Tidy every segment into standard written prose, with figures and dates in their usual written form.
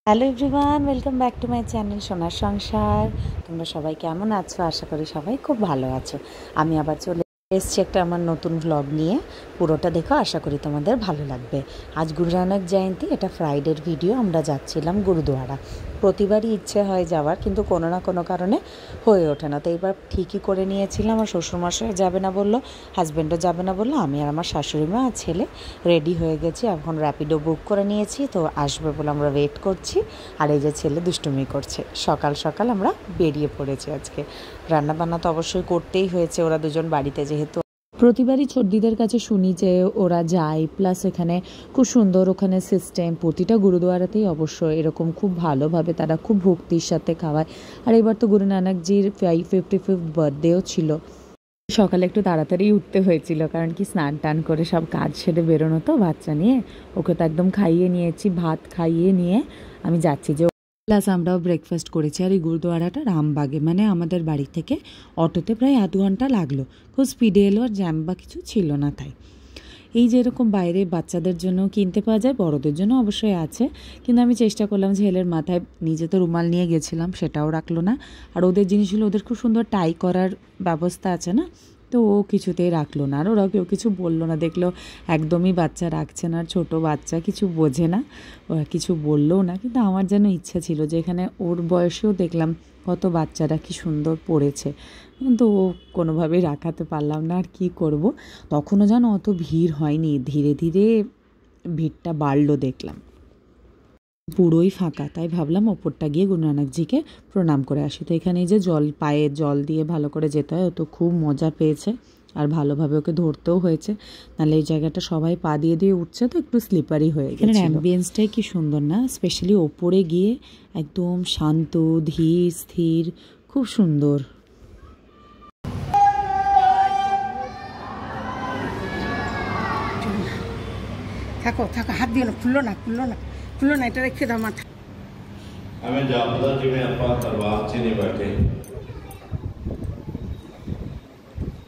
Hello everyone, welcome back to my channel সোনার সংসার। তোমরা সবাই কেমন আছো? আশা করি সবাই খুব ভালো আছো। আমি আবার চলে এসেছি একটা আমার নতুন ভ্লগ নিয়ে। পুরোটা দেখো, আশা করি তোমাদের ভালো লাগবে। আজ গুরু নানক জয়ন্তী, এটা ফ্রাইডের ভিডিও। আমরা যাচ্ছিলাম গুরুদুয়ারা। প্রতিবারই ইচ্ছে হয় যাওয়ার, কিন্তু কোনো না কোনো কারণে হয়ে ওঠে না। তো এইবার ঠিকই করে নিয়েছিলাম। আমার শ্বশুরমশাই যাবে না বললো, হাজব্যান্ডও যাবে না বললো। আমি আর আমার শাশুড়ি মা আর ছেলে রেডি হয়ে গেছি। এখন র্যাপিডো বুক করে নিয়েছি, তো আসবে বলে আমরা ওয়েট করছি। আর এই যে ছেলে দুষ্টুমি করছে। সকাল সকাল আমরা বেরিয়ে পড়েছি আজকে। রান্নাবান্না তো অবশ্যই করতেই হয়েছে, ওরা দুজন বাড়িতে যেহেতু। প্রতিবারই ছোটদিদের কাছে শুনি যে ওরা যায়, প্লাস এখানে খুব সুন্দর ওখানে সিস্টেম। প্রতিটা গুরুদুয়ারাতেই অবশ্য এরকম খুব ভালোভাবে তারা খুব ভক্তির সাথে খাওয়ায়। আর এবার তো গুরু নানকজির 55th বার্থডেও ছিল। সকালে একটু তাড়াতাড়ি উঠতে হয়েছিল, কারণ কি স্নান টান করে সব কাজ সেরে বেরোনো তো বাচ্চা নিয়ে। ওকে তো একদম খাইয়ে নিয়েছি, ভাত খাইয়ে নিয়ে আমি যাচ্ছি। যে প্লাস আমরাও ব্রেকফাস্ট করেছি। আর এই গুরুদুয়ারাটা রামবাগে, মানে আমাদের বাড়ি থেকে অটোতে প্রায় আধ ঘন্টা লাগলো। খুব স্পিডে এলো, আর জ্যাম বা কিছু ছিল না। তাই এই যে এরকম বাইরে বাচ্চাদের জন্য কিনতে পাওয়া যায়, বড়দের জন্য অবশ্যই আছে। কিন্তু আমি চেষ্টা করলাম, ছেলের মাথায় নিজে তো রুমাল নিয়ে গেছিলাম, সেটাও রাখলো না। আর ওদের জিনিসগুলো, ওদের খুব সুন্দর টাই করার ব্যবস্থা আছে না, তো ও কিছুতেই রাখলো না। আর ওরা কেউ কিছু বললো না, দেখলো একদমই বাচ্চা রাখছে না। ছোটো বাচ্চা, কিছু বোঝে না, ওরা কিছু বললেও না। কিন্তু আমার যেন ইচ্ছা ছিল যে এখানে ওর বয়সেও দেখলাম কত বাচ্চারা কি সুন্দর পড়েছে, কিন্তু ও কোনোভাবেই রাখাতে পারলাম না। আর কী করব, তখনও যেন অত ভিড় হয়নি, ধীরে ধীরে ভিড়টা বাড়লো দেখলাম। পুরোই ফাঁকা, তাই ভাবলাম ওপরটা গিয়ে গুরু নানকজিকে প্রণাম করে আসি। তো এখানে যে জল, পায়ে জল দিয়ে ভালো করে যেতে হয়। ও তো খুব মজা পেয়েছে, আর ভালোভাবে ওকে ধরতেও হয়েছে, নাহলে এই জায়গাটা সবাই পা দিয়ে দিয়ে উঠছে, তো একটু স্লিপারি হয়ে গেছে। এখানে অ্যাম্বিয়েন্সটাই কি সুন্দর না, স্পেশালি ওপরে গিয়ে একদম শান্ত, ধীর স্থির, খুব সুন্দর। থাকো থাকো, হাত দিও না, খুললো না খুললো না খুললো না, এটা রেখে দাও মাথা। हमें जापदा जिमें ਆਪਾਂ ਦਰਬਾਰ 'ਚ ਨਹੀਂ ਬੈਠੇ,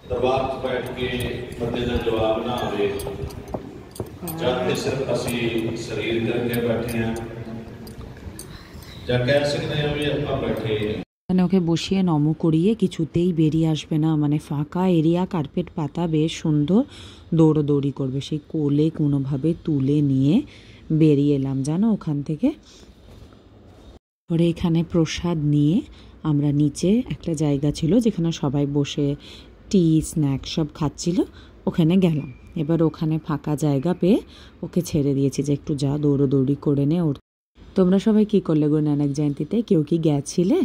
ਦਰਬਾਰ 'ਚ ਬੈਠ ਕੇ ਬੰਦੇ ਦਾ ਜਵਾਬ ਨਾ ਆਵੇ, ਜਦ ਤੇ ਸਿਰਫ ਅਸੀਂ ਸਰੀਰ ਕਰਕੇ ਬੈਠੇ ਹਾਂ, ਜਾਂ ਕਹਿ ਸਕਦੇ ਹਾਂ ਵੀ ਆਪਾਂ ਬੈਠੇ। মানে ওকে বসিয়ে নম করিয়ে কিছুতেই বেরিয়ে আসবে না। মানে ফাঁকা এরিয়া, কার্পেট পাতা, বেশ সুন্দর, দৌড়োদৌড়ি করবে। সেই কোলে কোনোভাবে তুলে নিয়ে বেরিয়ে এলাম জানো ওখান থেকে। পরে এখানে প্রসাদ নিয়ে আমরা নিচে একটা জায়গা ছিল যেখানে সবাই বসে টি স্ন্যাক্স সব খাচ্ছিল, ওখানে গেলাম। এবার ওখানে ফাঁকা জায়গা পেয়ে ওকে ছেড়ে দিয়েছি যে একটু যা, দৌড়োদৌড়ি করে নে। ওর তোমরা সবাই কী করলে গুরু নানক জয়ন্তীতে? কেউ কি গেছিলে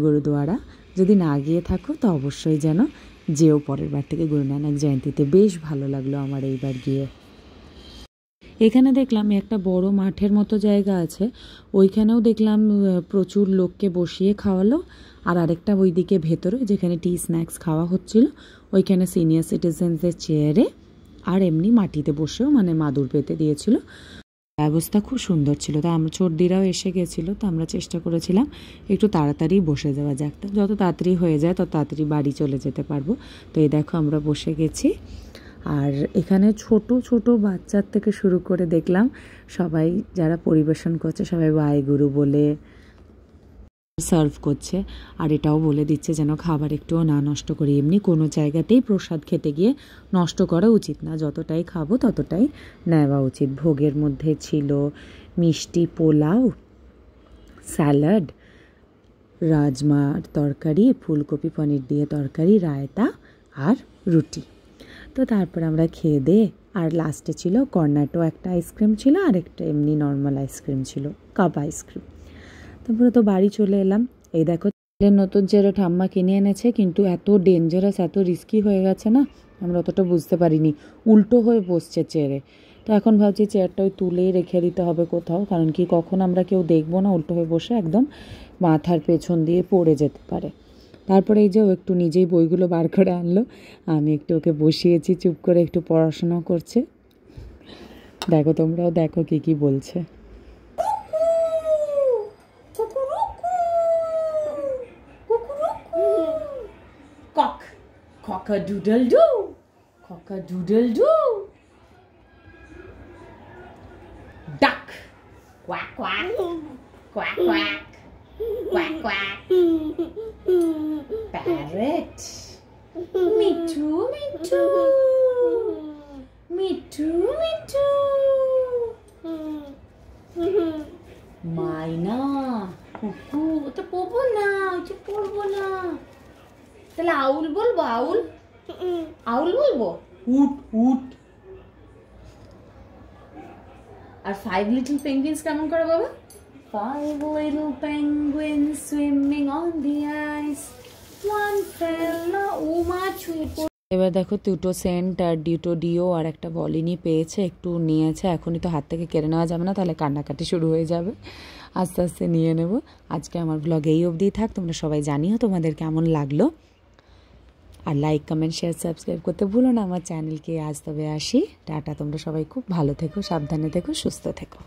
গুরুদুয়ারা? যদি না গিয়ে থাকো তো অবশ্যই যেন যেও পরের বার থেকে গুরু নানক জয়ন্তীতে। বেশ ভালো লাগলো আমার এইবার গিয়ে। এখানে দেখলাম একটা বড় মাঠের মতো জায়গা আছে, ওইখানেও দেখলাম প্রচুর লোককে বসিয়ে খাওয়ালো। আর আরেকটা ওইদিকে ভেতরে, যেখানে টি স্ন্যাক্স খাওয়া হচ্ছিল, ওইখানে সিনিয়র সিটিজেনদের চেয়ারে আর এমনি মাটিতে বসেও মানে মাদুর পেতে দিয়েছিল। ব্যবস্থা খুব সুন্দর ছিল। তা আমরা ছোটদিরাও এসে গেছিলো, তো আমরা চেষ্টা করেছিলাম একটু তাড়াতাড়ি বসে যাওয়া যাক, যত তাড়াতাড়ি হয়ে যায় তত তাড়াতাড়ি বাড়ি চলে যেতে পারবো। তো এই দেখো আমরা বসে গেছি। আর এখানে ছোট ছোট বাচ্চার থেকে শুরু করে দেখলাম সবাই যারা পরিবেশন করছে, সবাই ওয়াইগুরু বলে সার্ভ করছে। আর এটাও বলে দিচ্ছে যেন খাবার একটুও না নষ্ট করি। এমনি কোনো জায়গাতেই প্রসাদ খেতে গিয়ে নষ্ট করা উচিত না, যতটাই খাবো ততটাই নেওয়া উচিত। ভোগের মধ্যে ছিল মিষ্টি, পোলাও, স্যালাড, রাজমার তরকারি, ফুলকপি পনির দিয়ে তরকারি, রায়তা আর রুটি। তো তারপর আমরা খেয়ে দিয়ে, আর লাস্টে ছিল কর্নাটো একটা আইসক্রিম ছিল, আর একটা এমনি নর্মাল আইসক্রিম ছিল, কাপ আইসক্রিম। তারপরে তো বাড়ি চলে এলাম। এই দেখো নতুন চেয়ারে ঠাম্মা কিনে এনেছে, কিন্তু এত ডেঞ্জারাস, এত রিস্কি হয়ে গেছে না, আমরা অতটা বুঝতে পারিনি। উল্টো হয়ে বসছে চেয়ারে। তো এখন ভাবছি চেয়ারটা ওই তুলেই রেখে দিতে হবে কোথাও, কারণ কি কখন আমরা কেউ দেখবো না, উল্টো হয়ে বসে একদম মাথার পেছন দিয়ে পড়ে যেতে পারে। তারপরে এই যে ও একটু নিজেই বইগুলো বার করে আনলো, আমি একটু ওকে বসিয়েছি, চুপ করে একটু পড়াশোনা করছে। দেখো তোমরাও দেখো কি কি বলছে। Cock, cock-a-doodle-doo, cock-a-doodle-doo, duck, quack quack, Quack, quack. Quack, quack. Parrot. Mittu, mittu. Mittu, mittu. মাইনা কুকু, ওটা পড়বো না, ওটা পড়বো না। তাহলে আউল বলবো? আউল আউল বলবো? উট উট। আর 5 little penguins কেমন করে বাবা? 5 little penguins swimming on the ice, one fell না, ও মা ছুঁয়ে পড়ে। এবার দেখো দুটো সেন্ট আর দুটো ডিও আর একটা বলিনি পেয়েছে, একটু নিয়েছে। এখনই তো হাত থেকে কেড়ে নেওয়া যাবে না, তাহলে কান্নাকাটি শুরু হয়ে যাবে। আস্তে আস্তে নিয়ে নেব। আজকে আমার ব্লগ এই অবধিই থাক। তোমরা সবাই জানিও তোমাদের কেমন লাগলো, আর লাইক কমেন্ট শেয়ার সাবস্ক্রাইব করতে ভুলো না আমার চ্যানেলকে। আজ তবে আসি, টাটা। তোমরা সবাই খুব ভালো থেকো, সাবধানে থেকো, সুস্থ থেকো।